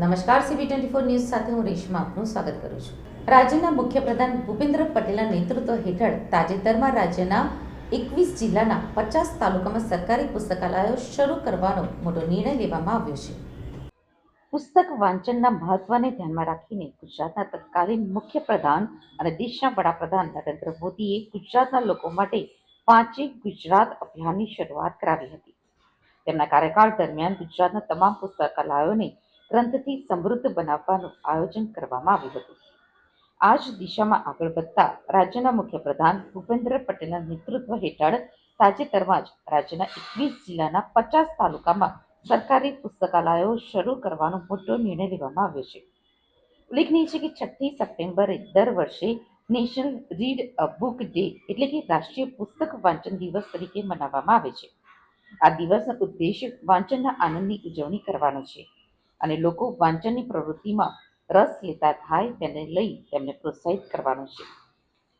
નમસ્કાર, CB24 news સાથે હું રેશમા આપનું સ્વાગત કરું છું. રાજ્યના મુખ્યપ્રધાન ભૂપેન્દ્ર પટેલના નેતૃત્વ હેઠળ તાજેતરમાં રાજ્યના 21 જિલ્લાના 50 તાલુકામાં સરકારી પુસ્તકાલયો શરૂ કરવાનો મોટો નિર્ણય લેવામાં આવ્યો છે. પુસ્તક વાંચનના મહત્વને ધ્યાનમાં રાખીને ગુજરાતના તત્કાલીન મુખ્યપ્રધાન અને દેશના વડાપ્રધાન નરેન્દ્ર મોદીએ ગુજરાતના લોકો માટે વાંચે ગુજરાત અભિયાનની શરૂઆત કરાવી હતી. તેમના કાર્યકાળ દરમિયાન ગુજરાતના તમામ પુસ્તકાલયોને ગ્રંથથી સમૃદ્ધ બનાવવાનું આયોજન કરવામાં આવ્યું હતું. આ જ દિશામાં આગળ વધતા રાજ્યના મુખ્યપ્રધાન ભૂપેન્દ્ર પટેલના નેતૃત્વ હેઠળ તાજેતરમાં જ રાજ્યના 21 જિલ્લાના 50 તાલુકામાં સરકારી પુસ્તકાલયો શરૂ કરવાનો મોટો નિર્ણય લેવામાં આવ્યો છે. ઉલ્લેખનીય છે કે 6 સપ્ટેમ્બરે દર વર્ષે national read a book day એટલે કે રાષ્ટ્રીય પુસ્તક વાંચન દિવસ તરીકે મનાવવામાં આવે છે. આ દિવસનો ઉદ્દેશ વાંચનના આનંદની ઉજવણી કરવાનો છે અને લોકો વાંચનની પ્રવૃત્તિમાં રસ લેતા થાય તેને લઈ તેમને પ્રોત્સાહિત કરવાનો છે.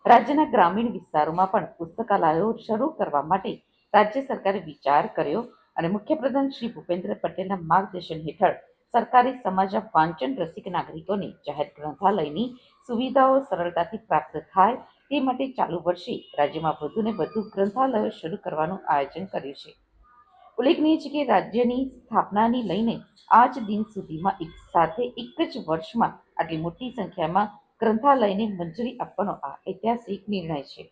રાજ્યના ગ્રામીણ વિસ્તારોમાં પણ પુસ્તકાલયો શરૂ કરવા માટે રાજ્ય સરકારે વિચાર કર્યો અને મુખ્યપ્રધાન શ્રી ભૂપેન્દ્ર પટેલના માર્ગદર્શન હેઠળ સરકારી સમાજના વાંચન રસિક નાગરિકોને જાહેર ગ્રંથાલયની સુવિધાઓ સરળતાથી પ્રાપ્ત થાય તે માટે ચાલુ વર્ષે રાજ્યમાં વધુને વધુ ગ્રંથાલયો શરૂ કરવાનું આયોજન કર્યું છે. ઉલ્લેખનીય છે કે રાજ્યની સ્થાપનાની લઈને આજ દિન સુધીમાં એક સાથે એક જ વર્ષમાં આટલી મોટી સંખ્યામાં ગ્રંથાલયને મંજૂરી આપવાનો આ ઐતિહાસિક નિર્ણય છે.